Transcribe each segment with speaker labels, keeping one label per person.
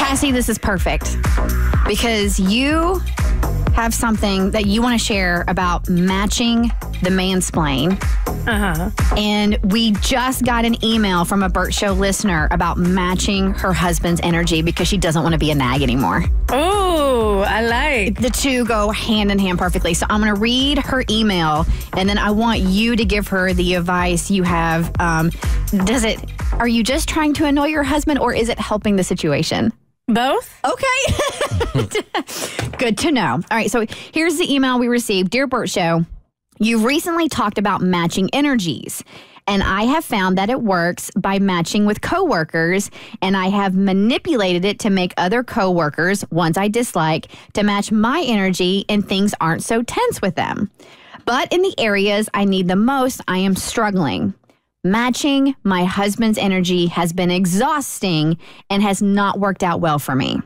Speaker 1: Cassie, this is perfect because you have something that you want to share about matching the mansplain. And we just got an email from a Bert Show listener about matching her husband's energy because she doesn't want to be a nag anymore.
Speaker 2: Oh, I like.
Speaker 1: The two go hand in hand perfectly. So I'm going to read her email, and then I want you to give her the advice you have. Are you just trying to annoy your husband, or is it helping the situation?
Speaker 2: Both?
Speaker 1: Okay. Good to know. All right, so here's the email we received. Dear Bert Show, you've recently talked about matching energies, and I have found that it works by matching with coworkers, and I have manipulated it to make other coworkers, ones I dislike, to match my energy, and things aren't so tense with them. But in the areas I need the most, I am struggling. Matching my husband's energy has been exhausting and has not worked out well for me.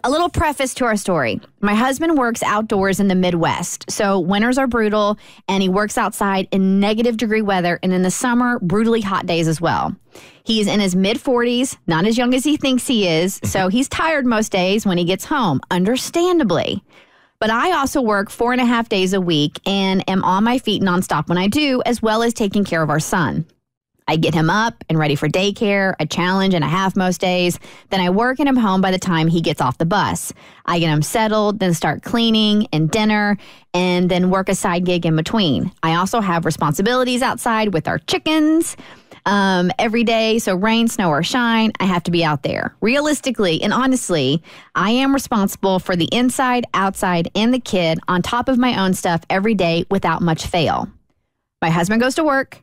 Speaker 1: A little preface to our story. My husband works outdoors in the Midwest, so winters are brutal, and he works outside in negative degree weather, and in the summer, brutally hot days as well. He's in his mid-40s, not as young as he thinks he is, so he's tired most days when he gets home, understandably. But I also work 4.5 days a week and am on my feet nonstop when I do, as well as taking care of our son. I get him up and ready for daycare, a challenge and a half most days. Then I work and I'm home by the time he gets off the bus. I get him settled, then start cleaning and dinner, and then work a side gig in between. I also have responsibilities outside with our chickens every day. So rain, snow, or shine, I have to be out there. Realistically and honestly, I am responsible for the inside, outside, and the kid on top of my own stuff every day without much fail. My husband goes to work,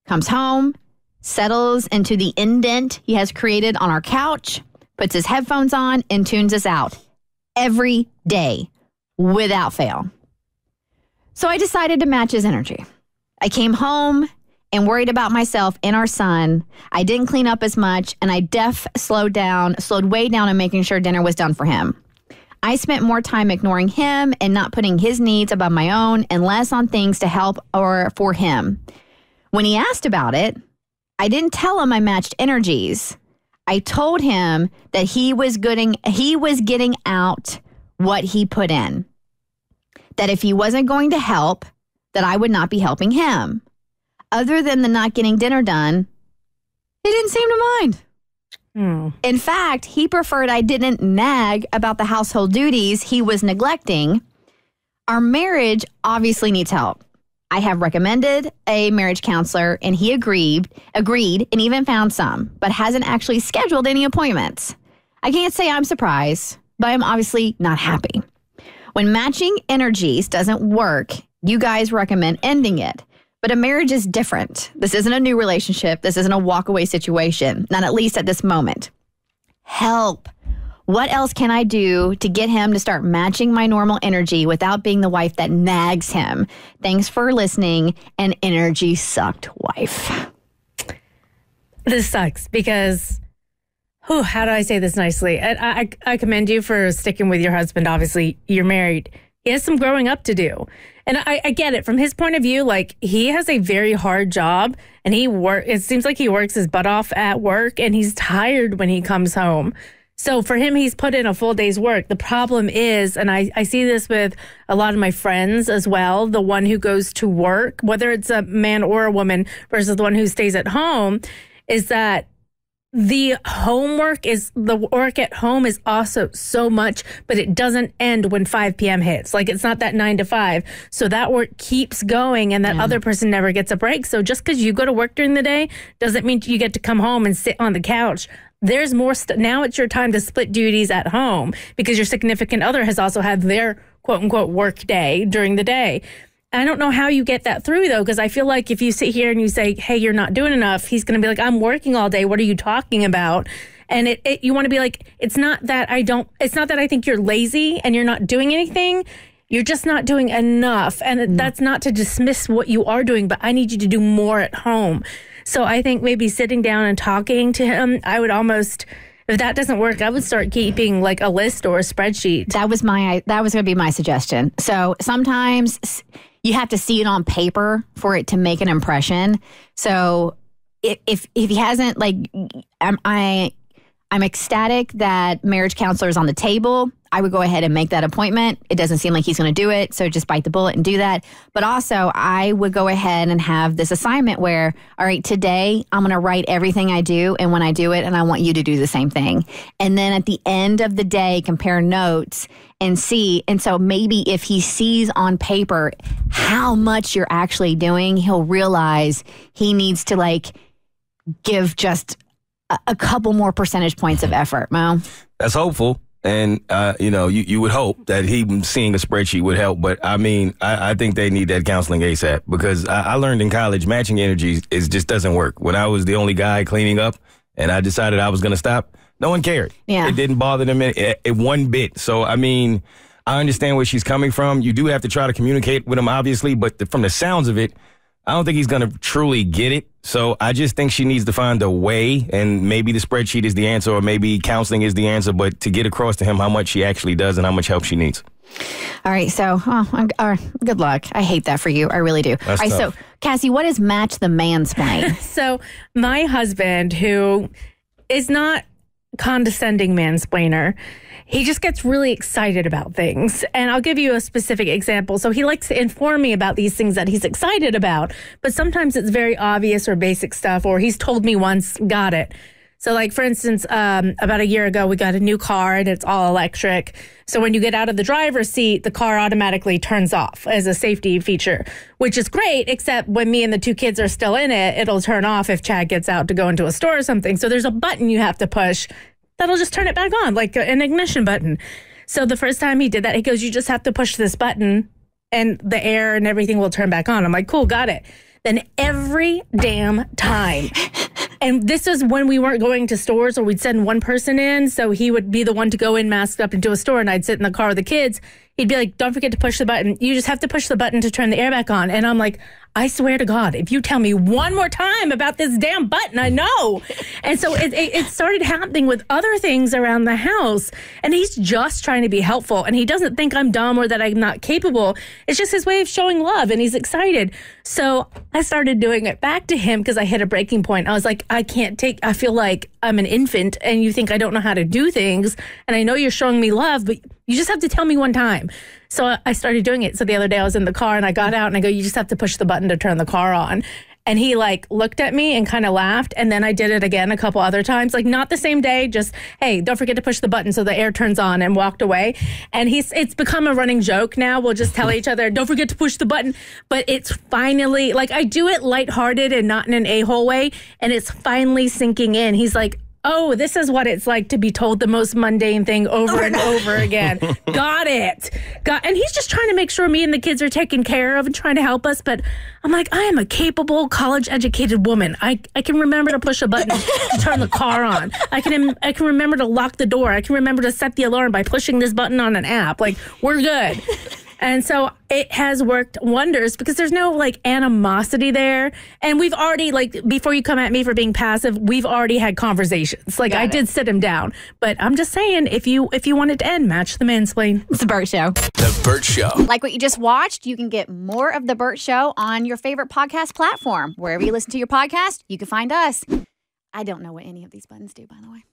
Speaker 1: comes home, settles into the indent he has created on our couch, puts his headphones on, and tunes us out every day without fail. So I decided to match his energy. I came home and worried about myself and our son. I didn't clean up as much, and I slowed way down on making sure dinner was done for him. I spent more time ignoring him and not putting his needs above my own and less on things to help or for him. When he asked about it, I didn't tell him I matched energies. I told him that he was getting out what he put in. That if he wasn't going to help, that I would not be helping him. Other than the not getting dinner done, he didn't seem to mind. In fact, he preferred I didn't nag about the household duties he was neglecting. Our marriage obviously needs help. I have recommended a marriage counselor, and he agreed and even found some, but hasn't actually scheduled any appointments. I can't say I'm surprised, but I'm obviously not happy. When matching energies doesn't work, you guys recommend ending it. But a marriage is different. This isn't a new relationship. This isn't a walk-away situation, not at least at this moment. Help. What else can I do to get him to start matching my normal energy without being the wife that nags him? Thanks for listening, and energy sucked wife.
Speaker 2: This sucks because, how do I say this nicely? I commend you for sticking with your husband. Obviously, you're married. He has some growing up to do. And I get it. From his point of view, like, he has a very hard job, and it seems like he works his butt off at work, and he's tired when he comes home. So for him, he's put in a full day's work. The problem is, and I see this with a lot of my friends as well, the one who goes to work, whether it's a man or a woman versus the one who stays at home, is that the work at home is also so much, but it doesn't end when 5 p.m. hits. Like, it's not that 9 to 5. So that work keeps going, and that other person never gets a break. So just because you go to work during the day doesn't mean you get to come home and sit on the couch. There's more now it's your time to split duties at home because your significant other has also had their quote unquote work day during the day. And I don't know how you get that through, though, because I feel like if you sit here and you say, hey, you're not doing enough, he's going to be like, I'm working all day. What are you talking about? And you want to be like, it's not that I think you're lazy and you're not doing anything. You're just not doing enough. And that's not to dismiss what you are doing, but I need you to do more at home. So I think maybe sitting down and talking to him, I would almost, if that doesn't work, I would start keeping like a list or a spreadsheet.
Speaker 1: That was going to be my suggestion. So sometimes you have to see it on paper for it to make an impression. So if he hasn't, like, I'm I'm ecstatic that marriage counselor is on the table. I would go ahead and make that appointment. It doesn't seem like he's going to do it, so just bite the bullet and do that. But also, I would go ahead and have this assignment where, all right, today I'm going to write everything I do and when I do it, and I want you to do the same thing. And then at the end of the day, compare notes and see. And so maybe if he sees on paper how much you're actually doing, he'll realize he needs to give just a couple more percentage points of effort, Mo.
Speaker 3: That's hopeful. And, you would hope that he seeing a spreadsheet would help. But, I think they need that counseling ASAP because I learned in college matching energies just doesn't work. When I was the only guy cleaning up and I decided I was going to stop, no one cared.
Speaker 1: Yeah.
Speaker 3: It didn't bother them one bit. So, I understand where she's coming from. You do have to try to communicate with him, obviously. But from the sounds of it, I don't think he's going to truly get it. So I just think she needs to find a way, and maybe the spreadsheet is the answer, or maybe counseling is the answer, but to get across to him how much she actually does and how much help she needs.
Speaker 1: All right, so good luck. I hate that for you. I really do.
Speaker 3: That's
Speaker 1: all right,
Speaker 3: tough.
Speaker 1: so Cassie, what is match the mansplain?
Speaker 2: So my husband, who is not condescending mansplainer, he just gets really excited about things. And I'll give you a specific example. So he likes to inform me about these things that he's excited about, but sometimes it's very obvious or basic stuff, or he's told me once, got it. So like, for instance, about a year ago, we got a new car and it's all electric. So when you get out of the driver's seat, the car automatically turns off as a safety feature, which is great, except when me and the two kids are still in it, it'll turn off if Chad gets out to go into a store or something. So there's a button you have to push that'll just turn it back on, like an ignition button. So the first time he did that, he goes, you just have to push this button and the air and everything will turn back on. I'm like, cool, got it. Then every damn time. And this is when we weren't going to stores, or we'd send one person in. So he would be the one to go in masked up into a store, and I'd sit in the car with the kids. He'd be like, don't forget to push the button. You just have to push the button to turn the air back on. And I'm like, I swear to God, if you tell me one more time about this damn button, I know. And so it started happening with other things around the house. And he's just trying to be helpful. And he doesn't think I'm dumb or that I'm not capable. It's just his way of showing love. And he's excited. So I started doing it back to him because I hit a breaking point. I was like, I feel like I'm an infant and you think I don't know how to do things. And I know you're showing me love, but you just have to tell me one time. So I started doing it. So the other day I was in the car and I got out and I go, you just have to push the button to turn the car on. And he looked at me and kind of laughed. And then I did it again a couple other times, not the same day, just, hey, don't forget to push the button so the air turns on, and walked away. And it's become a running joke now. We'll just tell each other, don't forget to push the button. But it's finally, I do it lighthearted and not in an a-hole way. And it's finally sinking in. He's like, oh, this is what it's like to be told the most mundane thing over and over again. Got it. And he's just trying to make sure me and the kids are taken care of and trying to help us. But I'm like, I am a capable, college-educated woman. I can remember to push a button to turn the car on. I can remember to lock the door. I can remember to set the alarm by pushing this button on an app. We're good. And so it has worked wonders because there's no animosity there. And we've already before you come at me for being passive, we've already had conversations. I did sit him down. But I'm just saying, if you want it to end, match the mansplain.
Speaker 1: It's the Bert Show.
Speaker 4: The Bert Show.
Speaker 1: Like what you just watched, you can get more of the Bert Show on your favorite podcast platform. Wherever you listen to your podcast, you can find us. I don't know what any of these buttons do, by the way.